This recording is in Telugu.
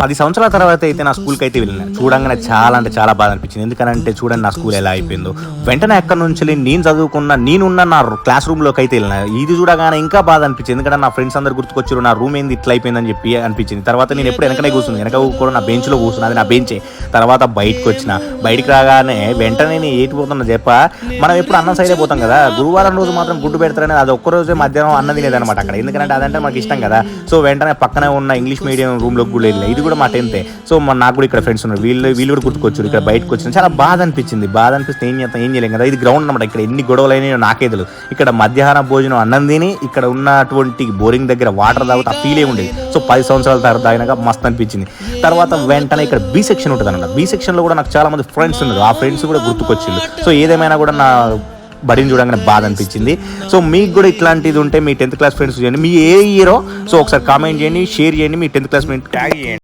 10 సంవత్సరాల తర్వాత అయితే నా స్కూల్కి అయితే వెళ్ళిన చూడంగానే చాలా అంటే చాలా బాధ అనిపించింది. ఎందుకంటే చూడండి నా స్కూల్ ఎలా అయిపోయిందో. వెంటనే అక్కడ నుంచి నేను చదువుకున్న నేనున్న నా క్లాస్ రూమ్లోకి అయితే వెళ్ళిన. ఇది చూడగానే ఇంకా బాధ అనిపించింది. ఎందుకంటే నా ఫ్రెండ్స్ అందరు గుర్తుకొచ్చారు, నా రూమ్ ఏంది ఇట్లా అయిపోయిందని చెప్పి అనిపించింది. తర్వాత నేను ఎప్పుడు వెనకనే కూర్చుంది, వెనక కూడా నా బెంచ్లో కూర్చున్నా, అది నా బెంచే. తర్వాత బయటకు వచ్చిన, బయటికి రాగానే వెంటనే నేను ఏటి పోతున్నా చెప్ప, మనం ఎప్పుడు అన్నం సైడే పోతాం కదా, గురువారం రోజు మాత్రం గుడ్డు పెడతారని అది ఒక్కరోజే మధ్యాహ్నం అన్నం తినేదనమాట అక్కడ. ఎందుకంటే అదంటే మాకు ఇష్టం కదా. సో వెంటనే పక్కనే ఉన్న ఇంగ్లీష్ మీడియం రూమ్లోకి కూడా వెళ్ళి, ఇది కూడా మా 10th. సో నాకు కూడా ఇక్కడ ఫ్రెండ్స్ ఉన్నారు, వీళ్ళు కూడా గుర్తుకొచ్చారు. ఇక్కడ బయటకు వచ్చిన చాలా బాధ అనిపించింది. బాధ అనిపిస్తే ఏం చేస్తాం, ఏం చేయలేం కదా. ఇది గ్రౌండ్ అనమాట, ఇక్కడ ఎన్ని గొడవలు అయినాయో నాకే తెలియదు. ఇక్కడ మధ్యాహ్న భోజనం అన్నం తిని ఇక్కడ ఉన్నటువంటి బోరింగ్ దగ్గర వాటర్ తాగుతూ ఆ ఫీలే ఉండేది. సో 10 సంవత్సరాల తర్వాత తాగినాక మస్తు అనిపించింది. తర్వాత వెంటనే ఇక్కడ బి సెక్షన్ ఉంటుంది అనమాట. బి సెక్షన్లో కూడా నాకు చాలా మంది ఫ్రెండ్స్ ఉన్నారు, ఆ ఫ్రెండ్స్ కూడా గుర్తుకొచ్చింది. సో ఏదేమైనా కూడా నా బడిని చూడగానే బాధ అనిపించింది. సో మీకు కూడా ఇట్లాంటిది ఉంటే మీ 10th క్లాస్ ఫ్రెండ్స్ చేయండి, మీ ఏ ఇయరో సో ఒకసారి కామెంట్ చేయండి, షేర్ చేయండి, మీ 10th క్లాస్ ట్యాగ్ చేయండి.